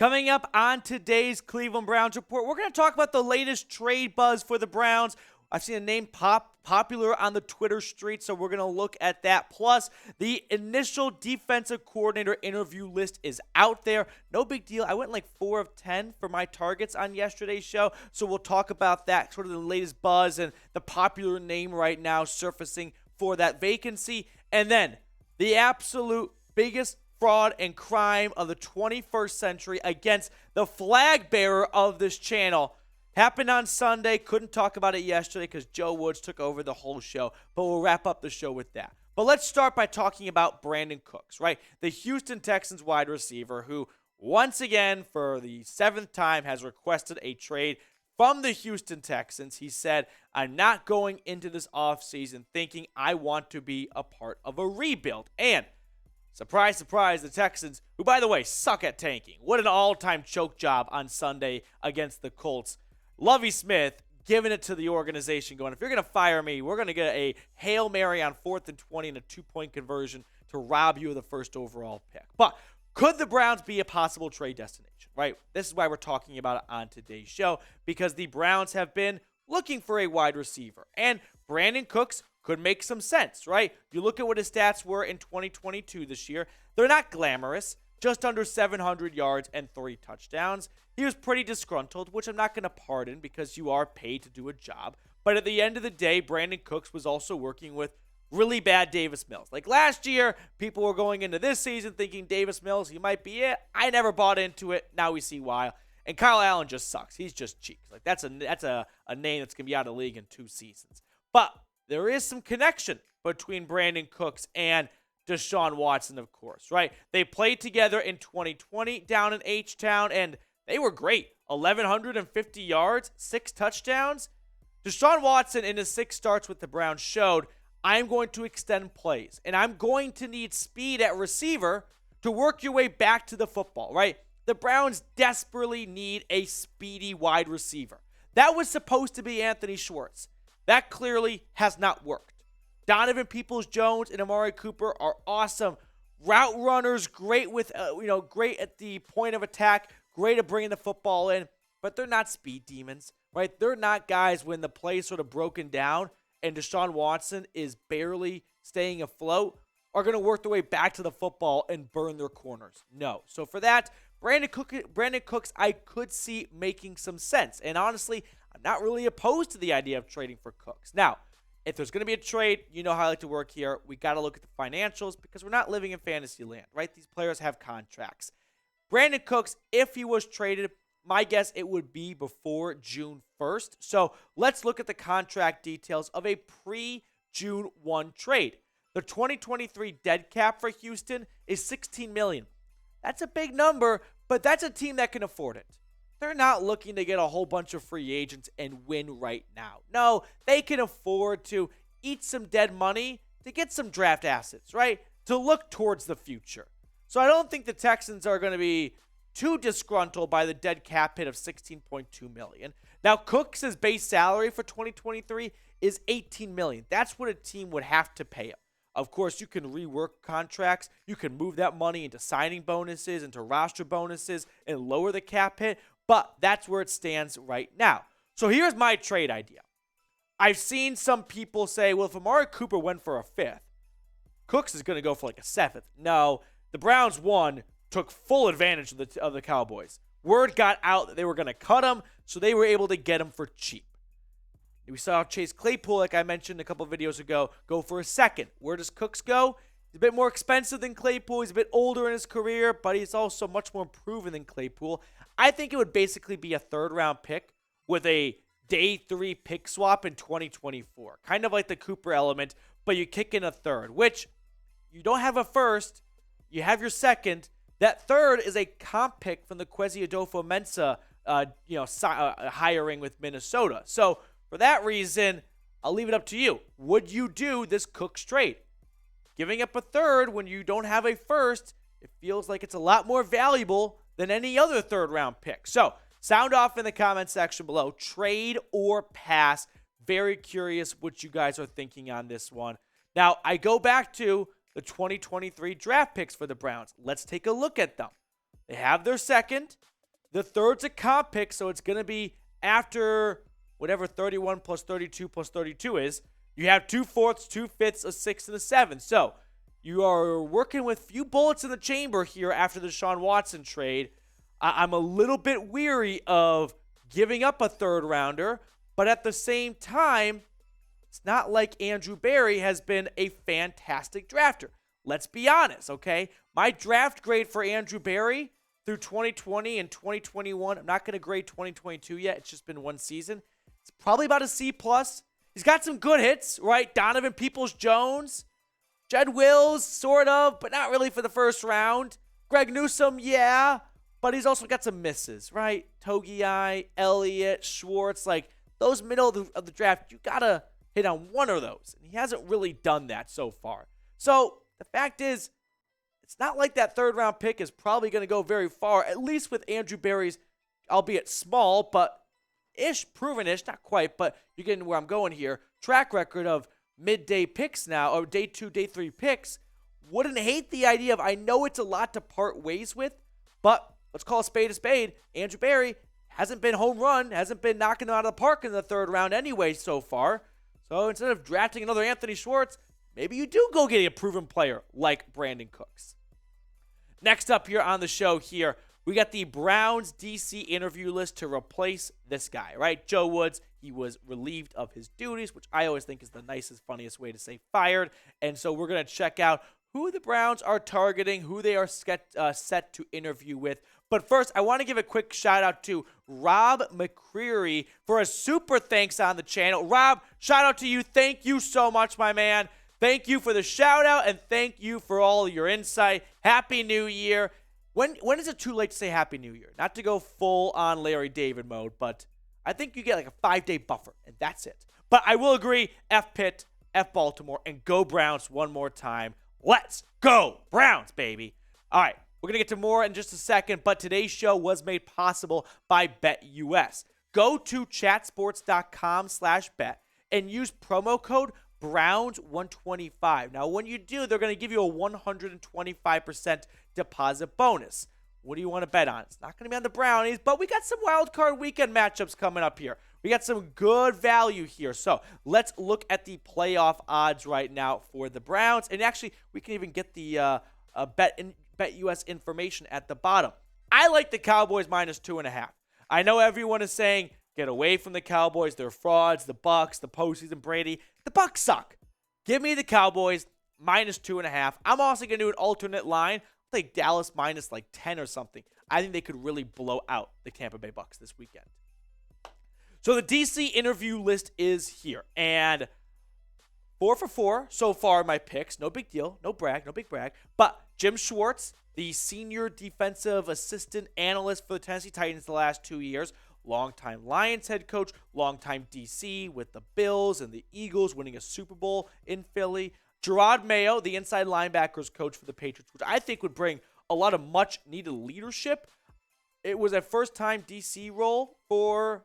Coming up on today's Cleveland Browns Report, we're going to talk about the latest trade buzz for the Browns. I've seen a name popular on the Twitter street, so we're going to look at that. Plus, the initial defensive coordinator interview list is out there. No big deal. I went like 4 of 10 for my targets on yesterday's show, so we'll talk about that, sort of the latest buzz and the popular name right now surfacing for that vacancy. And then the absolute biggest fraud and crime of the 21st century against the flag bearer of this channel happened on Sunday. Couldn't talk about it yesterday because Joe Woods took over the whole show, but we'll wrap up the show with that. But let's start by talking about Brandin Cooks, right? The Houston Texans wide receiver who, once again, for the 7th time, has requested a trade from the Houston Texans. He said, I'm not going into this offseason thinking I want to be a part of a rebuild. And surprise, surprise, the Texans, who, by the way, suck at tanking. What an all-time choke job on Sunday against the Colts. Lovie Smith giving it to the organization, going, if you're going to fire me, we're going to get a Hail Mary on 4th and 20 and a 2-point conversion to rob you of the first overall pick. But could the Browns be a possible trade destination, right? This is why we're talking about it on today's show, because the Browns have been looking for a wide receiver. And Brandin Cooks could make some sense, right? If you look at what his stats were in 2022 this year, they're not glamorous, just under 700 yards and 3 touchdowns. He was pretty disgruntled, which I'm not going to pardon because you are paid to do a job. But at the end of the day, Brandin Cooks was also working with really bad Davis Mills. Like last year, people were going into this season thinking Davis Mills, he might be it. I never bought into it. Now we see why. And Kyle Allen just sucks. He's just cheeks. Like that's a name that's going to be out of the league in 2 seasons. But there is some connection between Brandin Cooks and Deshaun Watson, of course, right? They played together in 2020 down in H-Town, and they were great. 1,150 yards, 6 touchdowns. Deshaun Watson, in his 6 starts with the Browns, showed, I'm going to extend plays, and I'm going to need speed at receiver to work your way back to the football, right? The Browns desperately need a speedy wide receiver. That was supposed to be Anthony Schwartz. That clearly has not worked. Donovan Peoples-Jones and Amari Cooper are awesome route runners, great with great at the point of attack, great at bringing the football in, but they're not speed demons, right? They're not guys when the play's sort of broken down and Deshaun Watson is barely staying afloat are going to work their way back to the football and burn their corners. No. So for that, Brandin Cooks, I could see making some sense. And honestly, I'm not really opposed to the idea of trading for Cooks. Now, if there's going to be a trade, you know how I like to work here. We got to look at the financials because we're not living in fantasy land, right? These players have contracts. Brandin Cooks, if he was traded, my guess it would be before June 1st. So let's look at the contract details of a pre-June 1 trade. The 2023 dead cap for Houston is $16 million. That's a big number, but that's a team that can afford it. They're not looking to get a whole bunch of free agents and win right now. No, they can afford to eat some dead money to get some draft assets, right? To look towards the future. So I don't think the Texans are going to be too disgruntled by the dead cap hit of $16.2 million. Now, Cooks' base salary for 2023 is $18 million. That's what a team would have to pay him. Of course, you can rework contracts. You can move that money into signing bonuses, into roster bonuses, and lower the cap hit. But that's where it stands right now. So here's my trade idea. I've seen some people say, well, if Amari Cooper went for a 5th, Cooks is going to go for like a 7th. No, the Browns took full advantage of the Cowboys. Word got out that they were going to cut him, so they were able to get him for cheap. We saw Chase Claypool, like I mentioned a couple of videos ago, go for a 2nd. Where does Cooks go? He's a bit more expensive than Claypool. He's a bit older in his career, but he's also much more proven than Claypool. I think it would basically be a 3rd-round pick with a day 3 pick swap in 2024. Kind of like the Cooper element, but you kick in a 3rd, which you don't have a 1st. You have your 2nd. That 3rd is a comp pick from the Kwesi Adolfo-Mensah hiring with Minnesota. So for that reason, I'll leave it up to you. Would you do this Cooks trade? Giving up a 3rd when you don't have a 1st, it feels like it's a lot more valuable than any other 3rd-round pick. So sound off in the comment section below. Trade or pass. Very curious what you guys are thinking on this one. Now, I go back to the 2023 draft picks for the Browns. Let's take a look at them. They have their 2nd. The third's a comp pick, so it's going to be after whatever 31 plus 32 plus 32 is. You have 2 fourths, 2 fifths, a 6, and a 7. So you are working with few bullets in the chamber here after the Deshaun Watson trade. I'm a little bit weary of giving up a third rounder, but at the same time, it's not like Andrew Berry has been a fantastic drafter. Let's be honest, okay? My draft grade for Andrew Berry through 2020 and 2021, I'm not going to grade 2022 yet. It's just been one season. It's probably about a C+. He's got some good hits, right? Donovan Peoples-Jones, Jed Wills, sort of, but not really for the first round. Greg Newsome, yeah, but he's also got some misses, right? Togiai, Elliott, Schwartz, like those middle of the draft, you got to hit on one of those. And he hasn't really done that so far. So the fact is, it's not like that third round pick is probably going to go very far, at least with Andrew Berry's, albeit small, but proven-ish, not quite, but you're getting where I'm going here, track record of midday picks now, or day 2, day 3 picks. Wouldn't hate the idea of, I know it's a lot to part ways with, but let's call a spade. Andrew Berry hasn't been home run, hasn't been knocking them out of the park in the third round anyway so far. So instead of drafting another Anthony Schwartz, maybe you do go get a proven player like Brandin Cooks. Next up here on the show here, we got the Browns DC interview list to replace this guy, right? Joe Woods, he was relieved of his duties, which I always think is the nicest, funniest way to say fired. And so we're going to check out who the Browns are targeting, who they are set to interview with. But first, I want to give a quick shout out to Rob McCreary for a super thanks on the channel. Rob, shout out to you. Thank you so much, my man. Thank you for the shout out and thank you for all your insight. Happy New Year. When is it too late to say Happy New Year? Not to go full on Larry David mode, but I think you get like a 5-day buffer, and that's it. But I will agree, F Pitt, F Baltimore, and go Browns one more time. Let's go Browns, baby. All right, we're going to get to more in just a second, but today's show was made possible by BetUS. Go to chatsports.com/bet and use promo code Browns125. Now, when you do, they're going to give you a 125% deposit bonus. What do you want to bet on? It's not going to be on the Brownies, but we got some wild card weekend matchups coming up here. We got some good value here. So let's look at the playoff odds right now for the Browns. And actually, we can even get the BetUS information at the bottom. I like the Cowboys -2.5. I know everyone is saying, get away from the Cowboys. They're frauds. The Bucks, the postseason Brady. The Bucks suck. Give me the Cowboys -2.5. I'm also going to do an alternate line. I'll take Dallas minus like 10 or something. I think they could really blow out the Tampa Bay Bucks this weekend. So the DC interview list is here. And 4 for 4 so far in my picks. No big deal. No big brag. But Jim Schwartz, the senior defensive assistant analyst for the Tennessee Titans the last 2 years, longtime Lions head coach, longtime DC with the Bills and the Eagles, winning a Super Bowl in Philly. Gerard Mayo, the inside linebackers coach for the Patriots, which I think would bring a lot of much-needed leadership. It was a first-time DC role for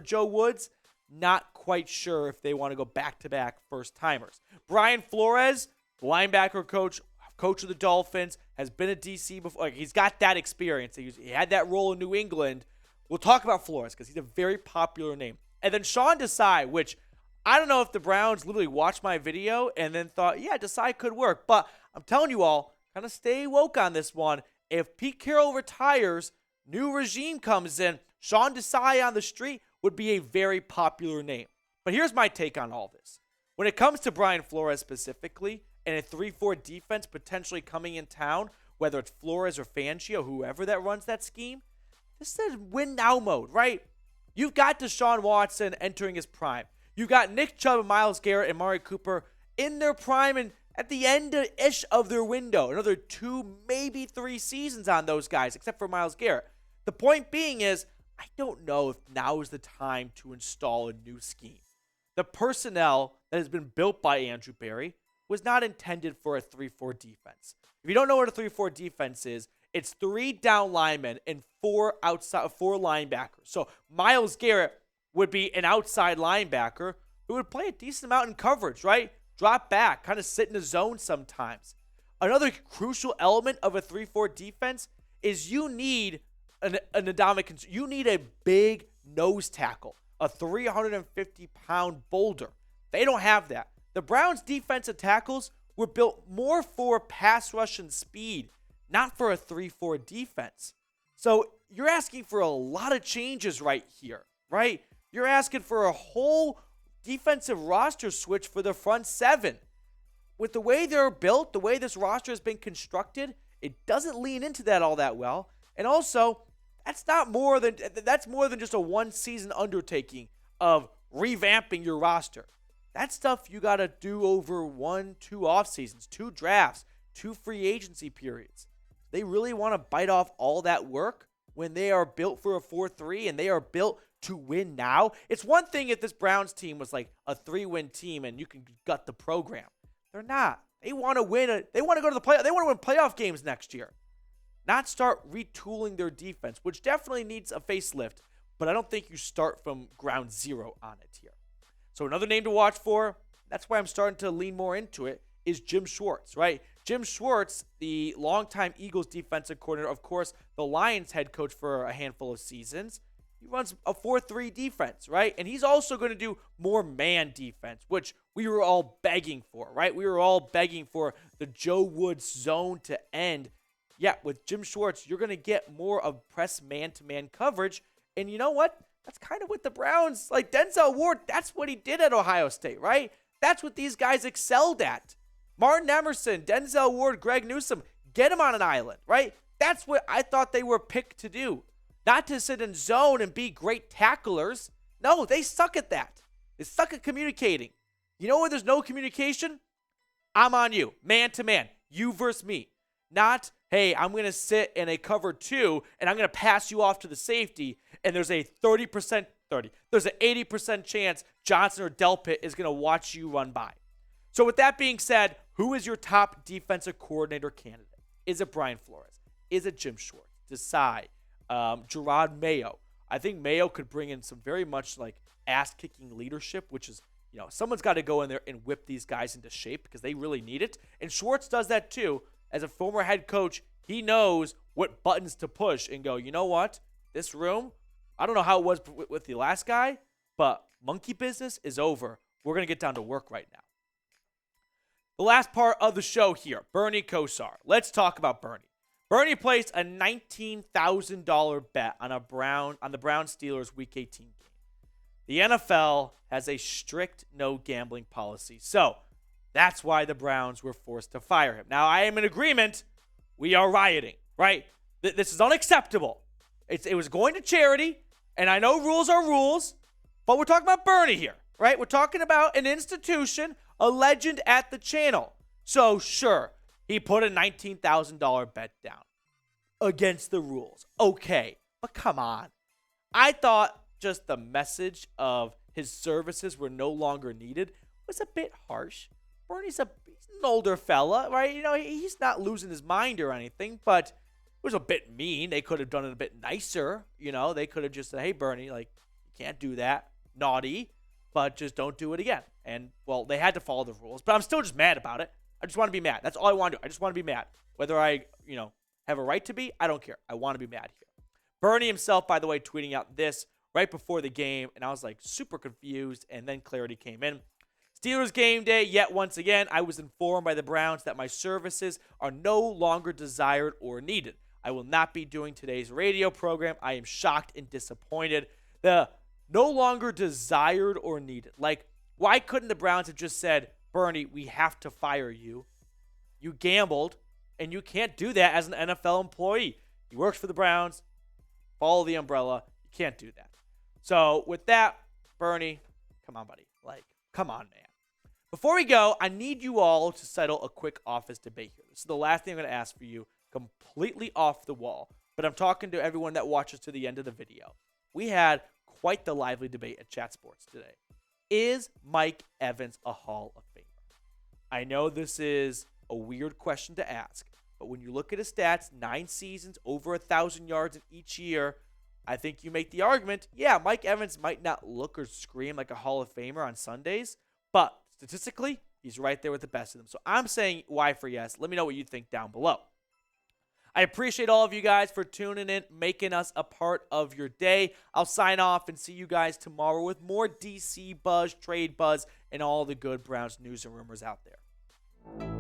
Joe Woods. Not quite sure if they want to go back-to-back first-timers. Brian Flores, linebacker coach of the Dolphins, has been a DC before. Like, he's got that experience. He had that role in New England. We'll talk about Flores because he's a very popular name. And then Sean Desai, which I don't know if the Browns literally watched my video and then thought, yeah, Desai could work. But I'm telling you all, kind of stay woke on this one. If Pete Carroll retires, new regime comes in, Sean Desai on the street would be a very popular name. But here's my take on all this. When it comes to Brian Flores specifically, and a 3-4 defense potentially coming in town, whether it's Flores or Fangio, whoever that runs that scheme, this is win now mode, right? You've got Deshaun Watson entering his prime. You've got Nick Chubb and Myles Garrett and Amari Cooper in their prime and at the end-ish of their window. Another 2, maybe 3 seasons on those guys, except for Myles Garrett. The point being is, I don't know if now is the time to install a new scheme. The personnel that has been built by Andrew Berry was not intended for a 3-4 defense. If you don't know what a 3-4 defense is, it's 3 down linemen and 4 linebackers. So Myles Garrett would be an outside linebacker who would play a decent amount in coverage, right? Drop back, kind of sit in the zone sometimes. Another crucial element of a 3-4 defense is you need an Ndamukong. You need a big nose tackle, a 350-pound boulder. They don't have that. The Browns' defensive tackles were built more for pass rush and speed, not for a 3-4 defense. So you're asking for a lot of changes right here, right? You're asking for a whole defensive roster switch for the front seven. With the way they're built, the way this roster has been constructed, it doesn't lean into that all that well. And also, that's more than just a one-season undertaking of revamping your roster. That's stuff you got to do over 1-2 off seasons, 2 drafts, 2 free agency periods. They really want to bite off all that work when they are built for a 4-3 and they are built to win now. It's one thing if this Browns team was like a 3-win team and you can gut the program. They're not. They want to win. They want to go to the playoff. They want to win playoff games next year. Not start retooling their defense, which definitely needs a facelift, but I don't think you start from ground zero on it here. So another name to watch for, that's why I'm starting to lean more into it, is Jim Schwartz, right? Jim Schwartz, the longtime Eagles defensive coordinator, of course, the Lions head coach for a handful of seasons. He runs a 4-3 defense, right? And he's also going to do more man defense, which we were all begging for, right? We were all begging for the Joe Woods zone to end. Yeah, with Jim Schwartz, you're going to get more of press man-to-man coverage. And you know what? That's kind of what the Browns, like Denzel Ward, that's what he did at Ohio State, right? That's what these guys excelled at. Martin Emerson, Denzel Ward, Greg Newsome, get them on an island, right? That's what I thought they were picked to do. Not to sit in zone and be great tacklers. No, they suck at that. They suck at communicating. You know where there's no communication? I'm on you, man to man, you versus me. Not, hey, I'm going to sit in a cover 2 and I'm going to pass you off to the safety and there's a 30%, there's an 80% chance Johnson or Delpit is going to watch you run by. So with that being said, who is your top defensive coordinator candidate? Is it Brian Flores? Is it Jim Schwartz? Desai? Gerard Mayo? I think Mayo could bring in some very much like ass-kicking leadership, which is, someone's got to go in there and whip these guys into shape because they really need it. And Schwartz does that too. As a former head coach, he knows what buttons to push and go, you know what? This room, I don't know how it was with the last guy, but monkey business is over. We're going to get down to work right now. The last part of the show here, Bernie Kosar. Let's talk about Bernie. Bernie placed a $19,000 bet on the Browns-Steelers Week 18 game. The NFL has a strict no gambling policy, so that's why the Browns were forced to fire him. Now, I am in agreement. We are rioting, right? This is unacceptable. It was going to charity, and I know rules are rules, but we're talking about Bernie here, right? We're talking about an institution, a legend at the channel. So, sure, he put a $19,000 bet down against the rules. Okay, but come on. I thought just the message of his services were no longer needed was a bit harsh. Bernie's he's an older fella, right? He's not losing his mind or anything, but it was a bit mean. They could have done it a bit nicer. They could have just said, hey, Bernie, you can't do that. Naughty, but just don't do it again. And, well, they had to follow the rules, but I'm still just mad about it. I just want to be mad. That's all I want to do. I just want to be mad. Whether I, have a right to be, I don't care. I want to be mad here. Bernie himself, by the way, tweeting out this right before the game, and I was super confused, and then clarity came in. Steelers game day, yet once again, I was informed by the Browns that my services are no longer desired or needed. I will not be doing today's radio program. I am shocked and disappointed. The no longer desired or needed. Why couldn't the Browns have just said, Bernie, we have to fire you. You gambled, and you can't do that as an NFL employee. You worked for the Browns. Follow the umbrella. You can't do that. So with that, Bernie, come on, buddy. Come on, man. Before we go, I need you all to settle a quick office debate here. This is the last thing I'm going to ask for you, completely off the wall. But I'm talking to everyone that watches to the end of the video. We had quite the lively debate at Chat Sports today. Is Mike Evans a Hall of Famer? I know this is a weird question to ask, but when you look at his stats, 9 seasons, over 1,000 yards in each year, I think you make the argument, yeah, Mike Evans might not look or scream like a Hall of Famer on Sundays, but statistically, he's right there with the best of them. So I'm saying Y for yes. Let me know what you think down below. I appreciate all of you guys for tuning in, making us a part of your day. I'll sign off and see you guys tomorrow with more DC buzz, trade buzz, and all the good Browns news and rumors out there.